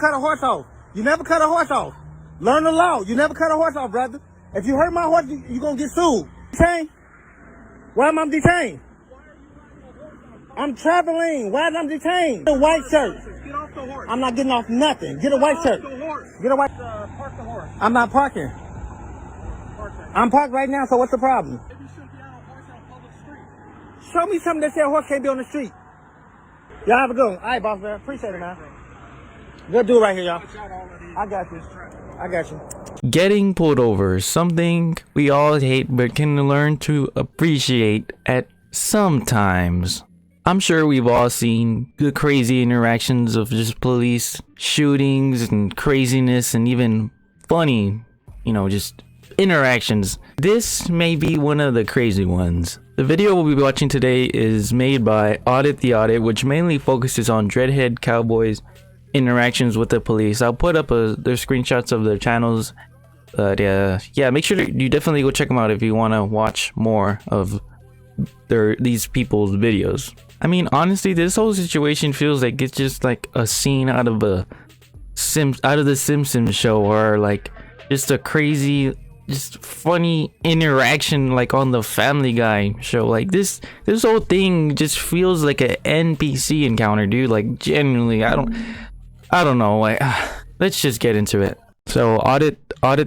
cut a horse off. You never cut a horse off. Learn the law. You never cut a horse off, brother. If you hurt my horse, you're going to get sued. Detained? Why am I detained? I'm traveling. Why am I detained? Get a white shirt. Get off the horse. I'm not getting off nothing. Get a white shirt. Get off the horse. Get a white... Park the horse. I'm not parking. I'm parked right now, so what's the problem? Maybe you shouldn't be on a horse on a public street. Show me something that says a horse can't be on the street. Y'all have a good one. All right, boss man. Appreciate it, man. Good dude right here, y'all. I got you. I got you. Getting pulled over is something we all hate but can learn to appreciate at sometimes. I'm sure we've all seen the crazy interactions of just police shootings and craziness and even funny, just interactions. This may be one of the crazy ones. The video we'll be watching today is made by Audit the Audit, which mainly focuses on Dreadhead Cowboys interactions with the police. I'll put up their screenshots of their channels. But yeah, make sure you definitely go check them out if you want to watch more of these people's videos. I mean, honestly, this whole situation feels like it's just like a scene out of the Simpsons show, or like just a crazy, just funny interaction like on the Family Guy show. Like this whole thing just feels like an NPC encounter, dude. Like genuinely, I don't know. Like, let's just get into it. So audit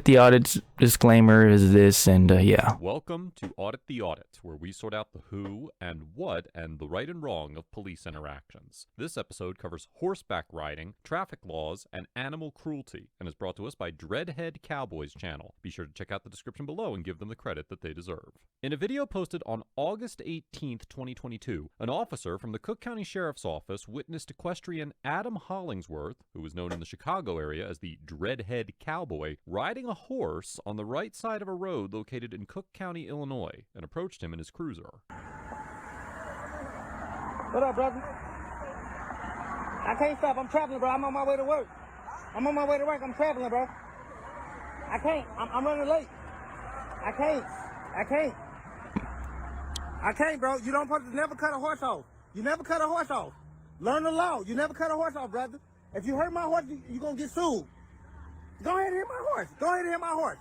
the audit's disclaimer is this, and yeah. Welcome to Audit the Audit, where we sort out the who and what and the right and wrong of police interactions. This episode covers horseback riding, traffic laws, and animal cruelty, and is brought to us by Dreadhead Cowboys channel. Be sure to check out the description below and give them the credit that they deserve. In a video posted on August 18th, 2022, an officer from the Cook County Sheriff's Office witnessed equestrian Adam Hollingsworth, who is known in the Chicago area as the Dreadhead Cowboy, riding a horse on the right side of a road located in Cook County, Illinois, and approached him in his cruiser. What up, brother? I can't stop. I'm traveling, bro. I'm on my way to work. I'm traveling, bro. I can't. I'm running late. I can't, bro. You don't supposed to never cut a horse off. You never cut a horse off. Learn the law. You never cut a horse off, brother. If you hurt my horse, you're going to get sued. Go ahead and hit my horse.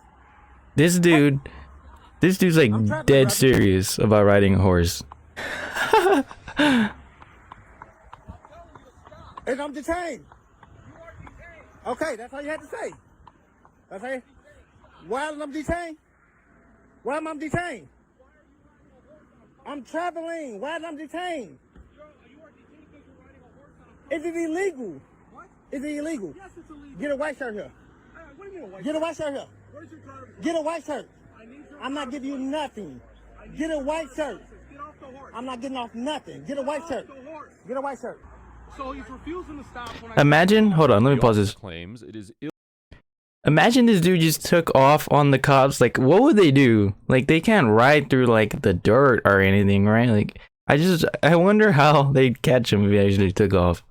This dude's like dead serious about riding a horse. And I'm detained. Okay, that's all you had to say. Okay. Why am I detained? Why am I detained? I'm traveling. Why am I detained? Is it illegal? What? Is it illegal? Yes, it's illegal. Get a white shirt here. What do you mean a white Get a white shirt here. Where's your driver's license? Get a white shirt. I need your I'm not driver's giving you license. nothing. I need Get a your white driver's shirt. license. Get off the horse. I'm not getting off nothing. Get a white shirt. Off the horse. Get a white shirt. So he's refusing to stop when I... Imagine, hold on, let me The pause officer this. claims it is Imagine this dude just took off on the cops. Like, what would they do? Like, they can't ride through like the dirt or anything, right? Like, I wonder how they'd catch him if he actually took off.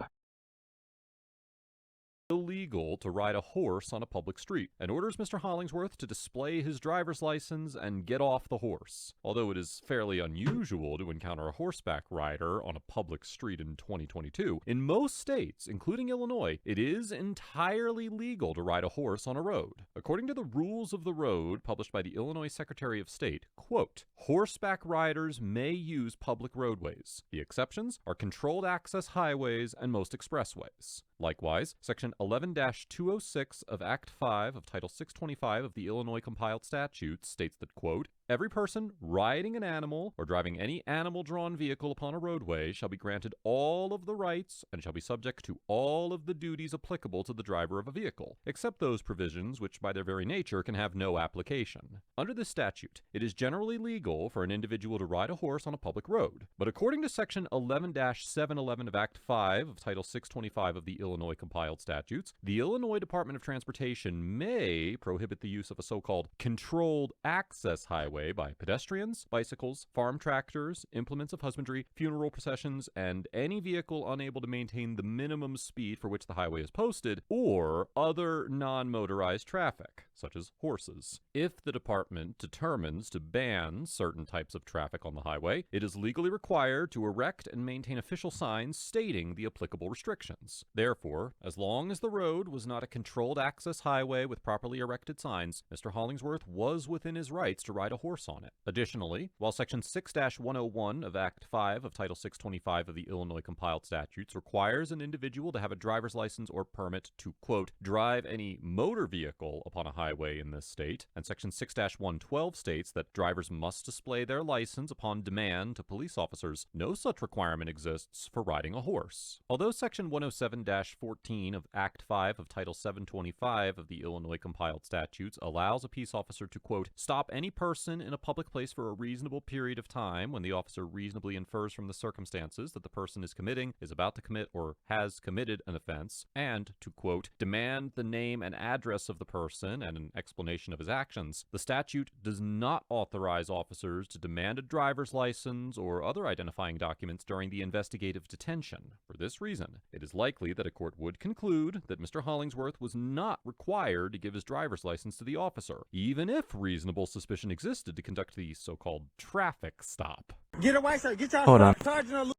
illegal to ride a horse on a public street, and orders Mr. Hollingsworth to display his driver's license and get off the horse. Although it is fairly unusual to encounter a horseback rider on a public street in 2022, in most states, including Illinois, it is entirely legal to ride a horse on a road. According to the Rules of the Road published by the Illinois Secretary of State, quote, horseback riders may use public roadways. The exceptions are controlled access highways and most expressways. Likewise, Section 11-206 of Act 5 of Title 625 of the Illinois Compiled Statutes states that, quote, every person riding an animal or driving any animal-drawn vehicle upon a roadway shall be granted all of the rights and shall be subject to all of the duties applicable to the driver of a vehicle, except those provisions which by their very nature can have no application. Under this statute, it is generally legal for an individual to ride a horse on a public road, but according to Section 11-711 of Act 5 of Title 625 of the Illinois Compiled Statutes, the Illinois Department of Transportation may prohibit the use of a so-called controlled access highway highway by pedestrians, bicycles, farm tractors, implements of husbandry, funeral processions, and any vehicle unable to maintain the minimum speed for which the highway is posted, or other non-motorized traffic, such as horses. If the department determines to ban certain types of traffic on the highway, it is legally required to erect and maintain official signs stating the applicable restrictions. Therefore, as long as the road was not a controlled access highway with properly erected signs, Mr. Hollingsworth was within his rights to ride a horse on it. Additionally, while Section 6-101 of Act 5 of Title 625 of the Illinois Compiled Statutes requires an individual to have a driver's license or permit to, quote, drive any motor vehicle upon a highway in this state, and Section 6-112 states that drivers must display their license upon demand to police officers, no such requirement exists for riding a horse. Although Section 107-14 of Act 5 of Title 725 of the Illinois Compiled Statutes allows a peace officer to, quote, stop any person in a public place for a reasonable period of time when the officer reasonably infers from the circumstances that the person is committing, is about to commit, or has committed an offense, and to, quote, demand the name and address of the person and an explanation of his actions. The statute does not authorize officers to demand a driver's license or other identifying documents during the investigative detention. For this reason, it is likely that a court would conclude that Mr. Hollingsworth was not required to give his driver's license to the officer, even if reasonable suspicion existed to conduct the so-called traffic stop. Get a white shirt. Get your Hold on. sergeant or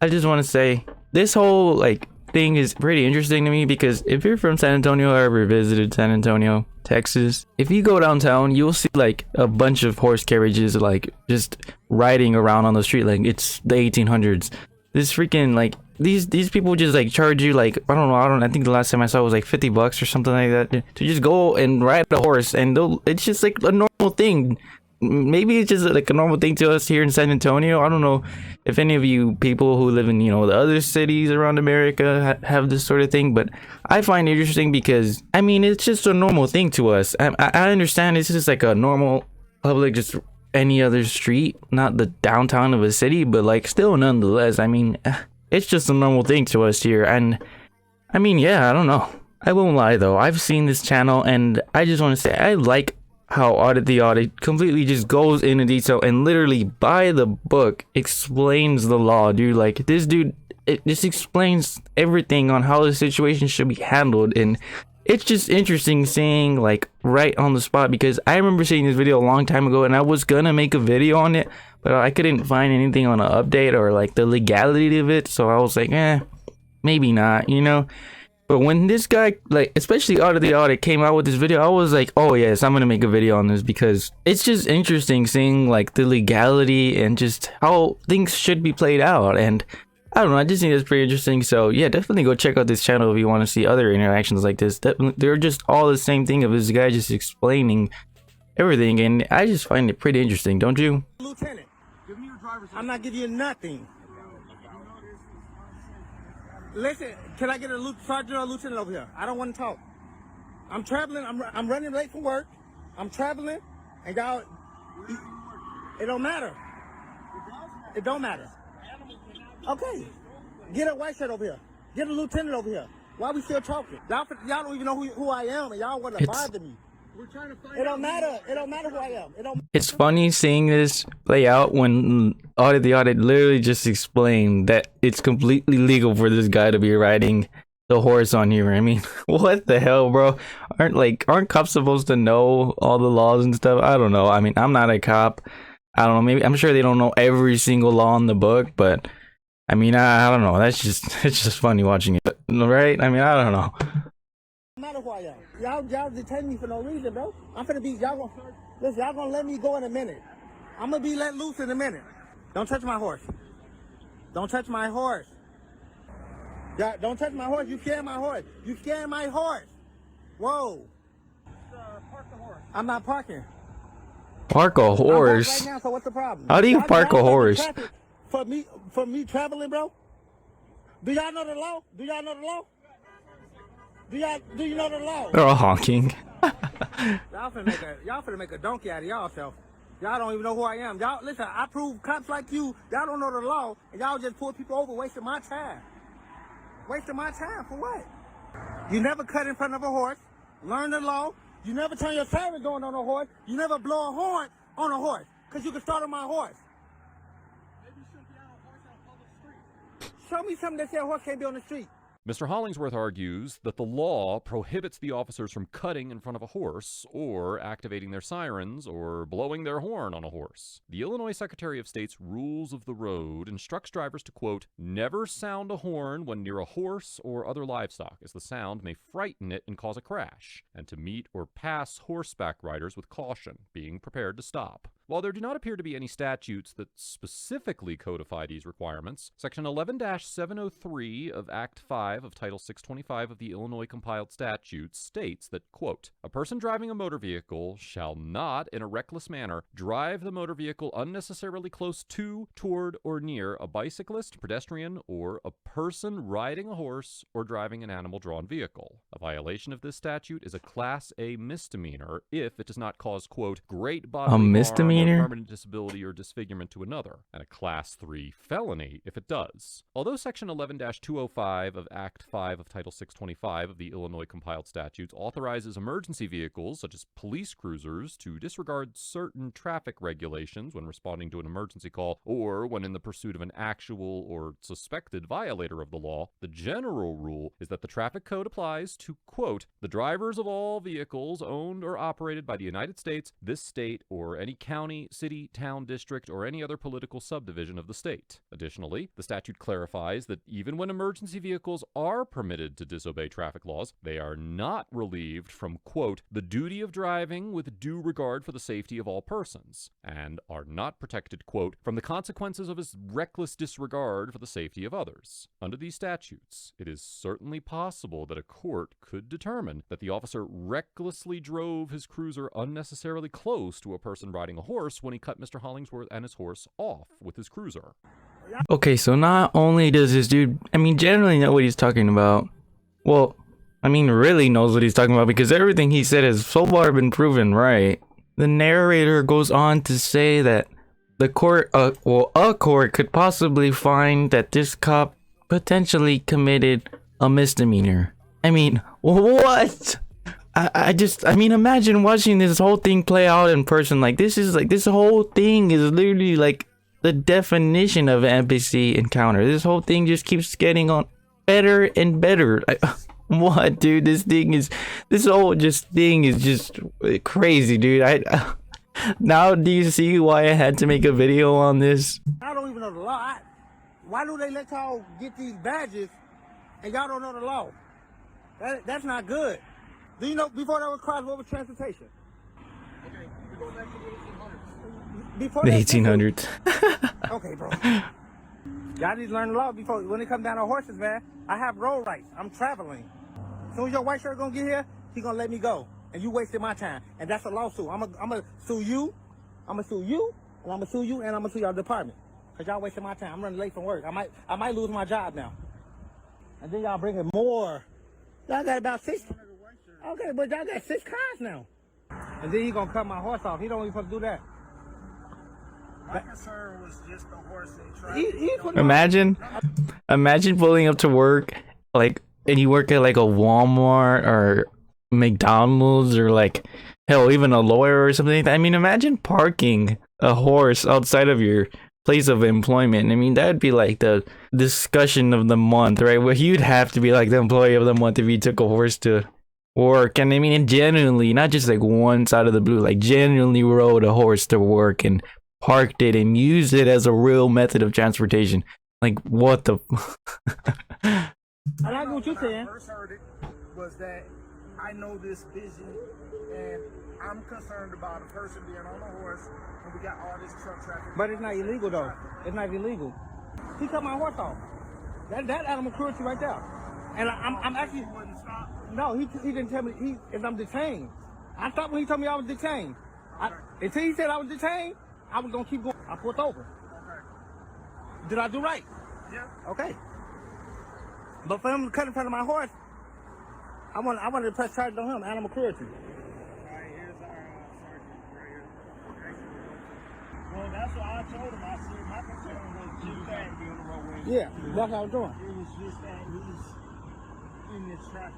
I just want to say this whole thing is pretty interesting to me because if you're from San Antonio or ever visited San Antonio, Texas, if you go downtown, you'll see a bunch of horse carriages just riding around on the street like it's the 1800s. This freaking these people just charge you I think the last time I saw it was $50 or something like that to just go and ride a horse, and it's just a normal thing. Maybe it's just a normal thing to us here in San Antonio. I don't know if any of you people who live in the other cities around America have this sort of thing, but I find it interesting because it's just a normal thing to us. I understand it's just a normal public, just any other street, not the downtown of a city, but still nonetheless, it's just a normal thing to us here. And yeah, I don't know, I won't lie though, I've seen this channel and I just want to say I like how Audit the Audit completely just goes into detail and literally by the book explains the law, dude. This dude, it just explains everything on how the situation should be handled, and it's just interesting seeing right on the spot, because I remember seeing this video a long time ago and I was gonna make a video on it, but I couldn't find anything on an update or the legality of it, so I was maybe not, But when this guy, especially Audit the Audit, came out with this video, I was oh yes, I'm gonna make a video on this, because it's just interesting seeing the legality and just how things should be played out. And I don't know, I just think it's pretty interesting. So yeah, definitely go check out this channel if you want to see other interactions like this. They're just all the same thing of this guy just explaining everything, and I just find it pretty interesting, don't you? lieutenant. Give me your driver's I'm not giving you nothing. Listen, can I get a sergeant or a lieutenant over here? I don't want to talk. I'm traveling. I'm running late from work. I'm traveling, and y'all. It don't matter. It don't matter. Okay, get a white shirt over here. Get a lieutenant over here. Why we still talking? Y'all don't even know who I am, and y'all want to bother me. We're trying to find It don't matter. It don't matter who I am. It don't. It's funny seeing this play out when Audit the Audit literally just explained that it's completely legal for this guy to be riding the horse on here. What the hell, bro? Aren't cops supposed to know all the laws and stuff? I don't know. I'm not a cop. I don't know. Maybe I'm sure they don't know every single law in the book, but I don't know. It's just funny watching it, right? I don't know. No matter who I am. Y'all detain me for no reason, bro. I'm finna be, y'all gonna let me go in a minute. I'm gonna be let loose in a minute. Don't touch my horse. Don't touch my horse. Yeah, don't touch my horse. You scaring my horse. You scaring my horse. Whoa. park the horse. I'm not parking. Park a horse? Right now, so what's the problem? How do you park a horse? For me traveling, bro? Do y'all know the law? Do y'all know the law? Do you know the law? They're all honking. Y'all finna make a donkey out of y'all. Y'all don't even know who I am. Y'all listen, I prove cops like you, y'all don't know the law, and y'all just pull people over, wasting my time. Wasting my time for what? You never cut in front of a horse. Learn the law. You never turn your siren going on a horse. You never blow a horn on a horse, because you can start on my horse. Maybe you shouldn't be on a horse on a public street. Show me something that says a horse can't be on the street. Mr. Hollingsworth argues that the law prohibits the officers from cutting in front of a horse or activating their sirens or blowing their horn on a horse. The Illinois Secretary of State's Rules of the Road instructs drivers to, quote, never sound a horn when near a horse or other livestock, as the sound may frighten it and cause a crash, and to meet or pass horseback riders with caution, being prepared to stop. While there do not appear to be any statutes that specifically codify these requirements, Section 11-703 of Act 5 of Title 625 of the Illinois Compiled Statutes states that, quote, a person driving a motor vehicle shall not, in a reckless manner, drive the motor vehicle unnecessarily close to, toward, or near a bicyclist, pedestrian, or a person riding a horse or driving an animal-drawn vehicle. A violation of this statute is a Class A misdemeanor if it does not cause, quote, great bodily harm misdemeanor? or permanent disability or disfigurement to another, and a Class 3 felony if it does. Although Section 11-205 of Act 5 of Title 625 of the Illinois Compiled Statutes authorizes emergency vehicles, such as police cruisers, to disregard certain traffic regulations when responding to an emergency call or when in the pursuit of an actual or suspected violator of the law, the general rule is that the traffic code applies to, quote, the drivers of all vehicles owned or operated by the United States, this state, or any county, city, town, district, or any other political subdivision of the state. Additionally, the statute clarifies that even when emergency vehicles are permitted to disobey traffic laws, they are not relieved from, quote, the duty of driving with due regard for the safety of all persons, and are not protected, quote, from the consequences of his reckless disregard for the safety of others. Under these statutes, it is certainly possible that a court could determine that the officer recklessly drove his cruiser unnecessarily close to a person riding a horse when he cut Mr. Hollingsworth and his horse off with his cruiser. Okay, so not only does this dude, generally know what he's talking about. Well, really knows what he's talking about because everything he said has so far been proven right. The narrator goes on to say that the court, a court could possibly find that this cop potentially committed a misdemeanor. What? Imagine watching this whole thing play out in person. This whole thing is literally like the definition of an NPC encounter. This whole thing just keeps getting on better and better. What, dude? This thing is just crazy, dude. Now do you see why I had to make a video on this? I don't even know the law. Why do they let y'all get these badges and y'all don't know the law? That's not good. Do you know before that was cars, what was transportation? Okay, we go back to the 1800s. Before The that, 1800s. Okay, bro. Y'all need to learn the law before when it comes down to horses, man. I have road rights. I'm traveling. As soon as your white shirt gonna get here, he gonna let me go. And you wasted my time. And that's a lawsuit. I'm gonna sue you. I'm gonna sue you. And I'm gonna sue you. And I'm gonna sue your department. Cause y'all wasting my time. I'm running late from work. I might lose my job now. And then y'all bringing more. Y'all got about 6. Okay, but y'all got 6 cars now. And then he gonna cut my horse off. He don't even supposed to do that. My concern was just the horse and traffic. Imagine pulling up to work, and you work at a Walmart or McDonald's or hell, even a lawyer or something like that. Imagine parking a horse outside of your place of employment. That'd be the discussion of the month, right? Well, you'd have to be the employee of the month if you took a horse to work. And genuinely, not just one side of the blue, genuinely rode a horse to work and parked it and used it as a real method of transportation. What the? I like what you're saying. When I first heard it was that I know this vision and I'm concerned about a person being on a horse and we got all this truck traffic. But it's not illegal though. It's not illegal. He cut my horse off. That animal cruelty right there. And I'm actually. He wouldn't stop. No, he didn't tell me if I'm detained. I stopped when he told me I was detained. Until he said I was detained, I was gonna keep going. I pulled over. Okay. Did I do right? Yeah. Okay. But for him to cut in front of my horse, I wanted to press charges on him, animal cruelty. Alright, here's our sergeant right here. Well, that's what I told him. I said my concern was just that be on the roadway. Yeah, that's what I was doing. It was just that he's in this traffic.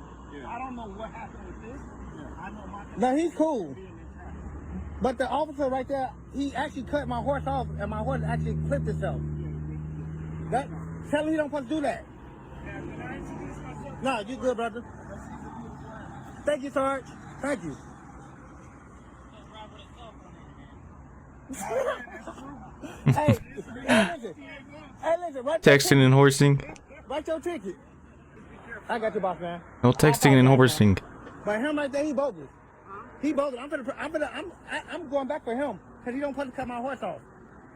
I don't know what happened with this. I know my concern No, he's cool. was being in traffic. But the officer right there, he actually cut my horse off, and my horse actually clipped itself. That, tell him he don't supposed to do that. No, you good, brother. Thank you, Sarge. Thank you. Hey, listen. Hey, listen. Texting and horsing. Write your ticket. I got you, boss man. No texting and horsing. But him right there, he bogus. He bogus. I'm going back for him because he don't put to cut my horse off.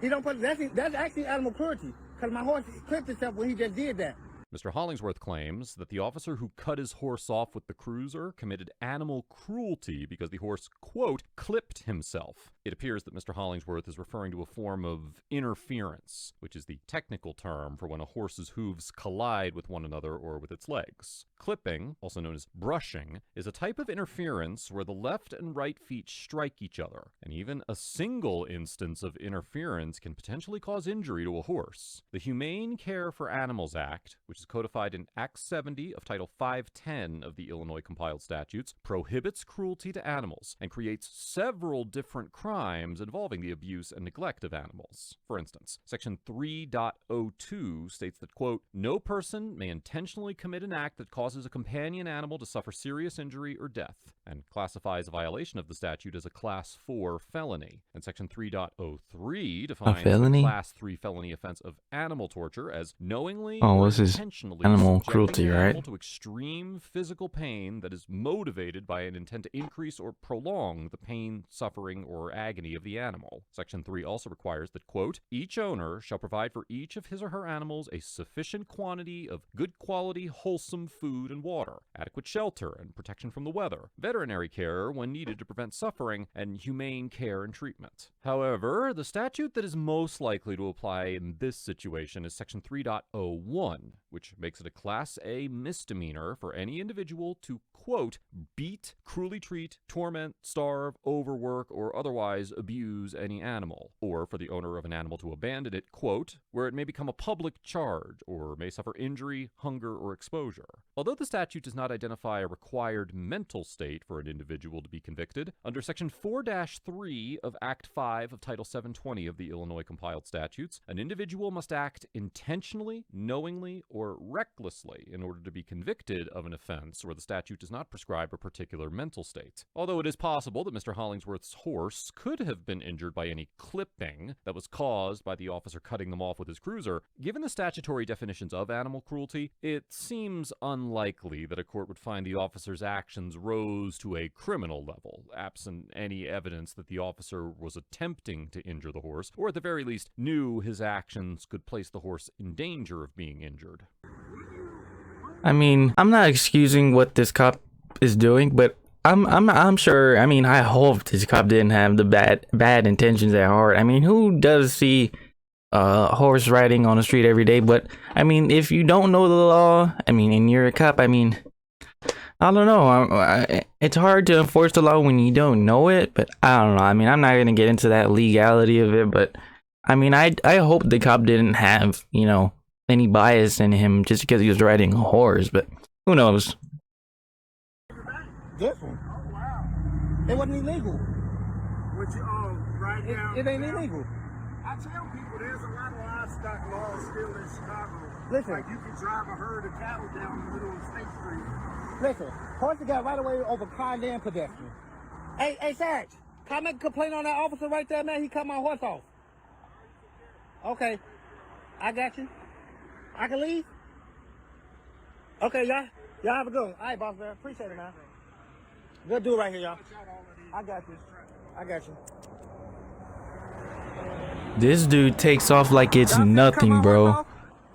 He don't put. That's actually animal cruelty because my horse clipped itself when he just did that. Mr. Hollingsworth claims that the officer who cut his horse off with the cruiser committed animal cruelty because the horse, quote, clipped himself. It appears that Mr. Hollingsworth is referring to a form of interference, which is the technical term for when a horse's hooves collide with one another or with its legs. Clipping, also known as brushing, is a type of interference where the left and right feet strike each other, and even a single instance of interference can potentially cause injury to a horse. The Humane Care for Animals Act, which is codified in Act 70 of Title 510 of the Illinois Compiled Statutes, prohibits cruelty to animals and creates several different crimes involving the abuse and neglect of animals. For instance, Section 3.02 states that, quote, no person may intentionally commit an act that causes a companion animal to suffer serious injury or death, and classifies a violation of the statute as a Class 4 felony. And Section 3.03 defines the Class 3 felony offense of animal torture as knowingly or intentionally animal subjecting cruelty, an animal right? to extreme physical pain that is motivated by an intent to increase or prolong the pain, suffering, or agony of the animal. Section 3 also requires that, quote, each owner shall provide for each of his or her animals a sufficient quantity of good quality, wholesome food and water, adequate shelter and protection from the weather, veterinary care when needed to prevent suffering, and humane care and treatment. However, the statute that is most likely to apply in this situation is Section 3.01, which makes it a Class A misdemeanor for any individual to, quote, beat, cruelly treat, torment, starve, overwork, or otherwise abuse any animal, or for the owner of an animal to abandon it, quote, where it may become a public charge or may suffer injury, hunger, or exposure. Although the statute does not identify a required mental state for an individual to be convicted, under Section 4-3 of Act 5 of Title 720 of the Illinois Compiled Statutes, an individual must act intentionally, knowingly, or recklessly in order to be convicted of an offense where the statute does not prescribe a particular mental state. Although it is possible that Mr. Hollingsworth's horse could have been injured by any clipping that was caused by the officer cutting them off with his cruiser, given the statutory definitions of animal cruelty, it seems unlikely that a court would find the officer's actions rose to a criminal level, absent any evidence that the officer was attempting to injure the horse, or at the very least knew his actions could place the horse in danger of being injured. I mean, I'm not excusing what this cop is doing, but I'm sure. I mean, I hope this cop didn't have the bad intentions at heart. I mean, who does see horse riding on the street every day? But I mean, if you don't know the law, I mean, and you're a cop, I mean, I don't know. It's hard to enforce the law when you don't know it. But I don't know. I mean, I'm not gonna get into that legality of it. But I mean, I hope the cop didn't have, you know, any bias in him just because he was riding a horse. But who knows? This one. Oh, wow. It wasn't illegal. Would you, right now? It ain't illegal. I tell people there's a lot of livestock laws still in Chicago. Listen. Like you can drive a herd of cattle down the middle of State Street. Listen, horses got right away over car and pedestrian. Hey, Sarge, can I make a complaint on that officer right there, man? He cut my horse off. Okay, I got you. I can leave? Okay, y'all have a good one. All right, boss man, appreciate it, man. Good dude right here, y'all. I got you. This dude takes off like it's nothing, bro.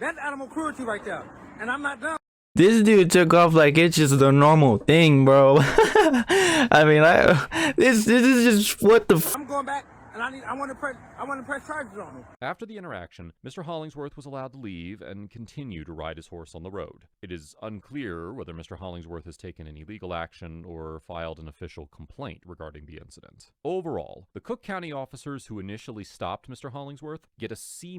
That's animal cruelty right there, and I'm not done. This dude took off like it's just the normal thing, bro. I mean, this is just what the. I'm going back and and I want to press charges on him. After the interaction, Mr. Hollingsworth was allowed to leave and continue to ride his horse on the road. It is unclear whether Mr. Hollingsworth has taken any legal action or filed an official complaint regarding the incident. Overall, the Cook County officers who initially stopped Mr. Hollingsworth get a C-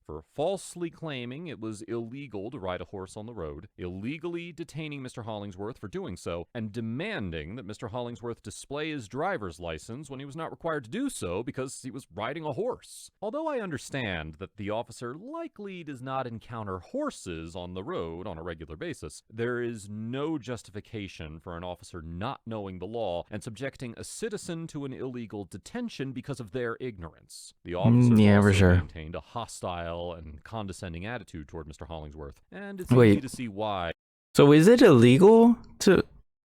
for falsely claiming it was illegal to ride a horse on the road, illegally detaining Mr. Hollingsworth for doing so, and demanding that Mr. Hollingsworth display his driver's license when he was not required to do so because he was riding a horse. Although I understand that the officer likely does not encounter horses on the road on a regular basis, there is no justification for an officer not knowing the law and subjecting a citizen to an illegal detention because of their ignorance. The officers yeah, for also sure. maintained a hostile and condescending attitude toward Mr. Hollingsworth, and it's Wait. easy to see why. So is it illegal to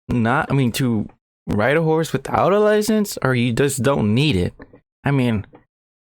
to ride a horse without a license, or you just don't need it? I mean,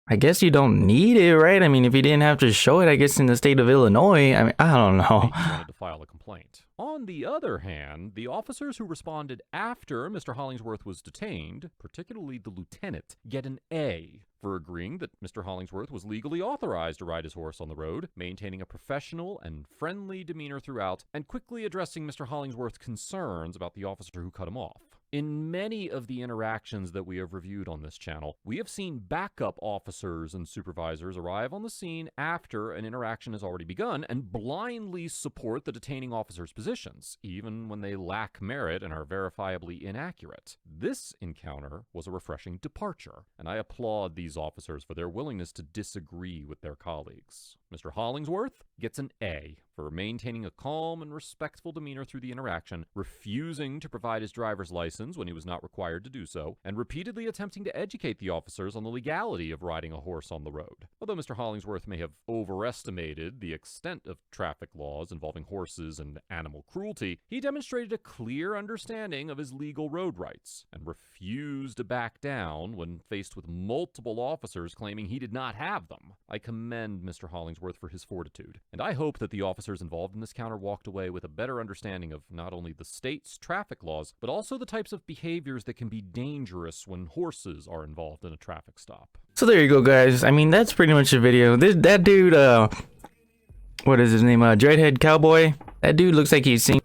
I guess you don't need it, right? I mean, if you didn't have to show it, I guess in the state of Illinois, I mean, I don't know. He wanted to file a complaint. On the other hand, the officers who responded after Mr. Hollingsworth was detained, particularly the lieutenant, get an A for agreeing that Mr. Hollingsworth was legally authorized to ride his horse on the road, maintaining a professional and friendly demeanor throughout, and quickly addressing Mr. Hollingsworth's concerns about the officer who cut him off. In many of the interactions that we have reviewed on this channel, we have seen backup officers and supervisors arrive on the scene after an interaction has already begun and blindly support the detaining officer's positions, even when they lack merit and are verifiably inaccurate. This encounter was a refreshing departure, and I applaud these officers for their willingness to disagree with their colleagues. Mr. Hollingsworth gets an A for maintaining a calm and respectful demeanor through the interaction, refusing to provide his driver's license when he was not required to do so, and repeatedly attempting to educate the officers on the legality of riding a horse on the road. Although Mr. Hollingsworth may have overestimated the extent of traffic laws involving horses and animal cruelty, he demonstrated a clear understanding of his legal road rights, and refused to back down when faced with multiple officers claiming he did not have them. I commend Mr. Hollingsworth for his fortitude, and I hope that the officers involved in this encounter walked away with a better understanding of not only the state's traffic laws, but also the types of behaviors that can be dangerous when horses are involved in a traffic stop. So there you go, guys. I mean, that's pretty much the video. That dude, what is his name? Dreadhead Cowboy. That dude looks like he sings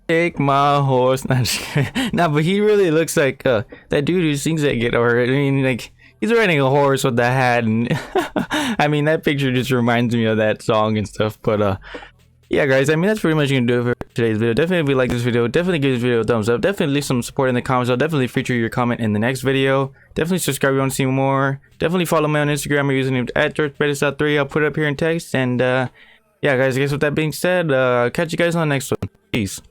"Take My Horse." Nah, but he really looks like that dude who sings that guitar. I mean, like, he's riding a horse with the hat, and I mean, that picture just reminds me of that song and stuff. But yeah, guys, I mean, that's pretty much gonna do it for today's video. Definitely, if you like this video, definitely give this video a thumbs up. Definitely leave some support in the comments. I'll definitely feature your comment in the next video. Definitely subscribe if you want to see more. Definitely follow me on Instagram. My username is @GeorgePettis.3. I'll put it up here in text. And yeah, guys, I guess with that being said, catch you guys on the next one. Peace.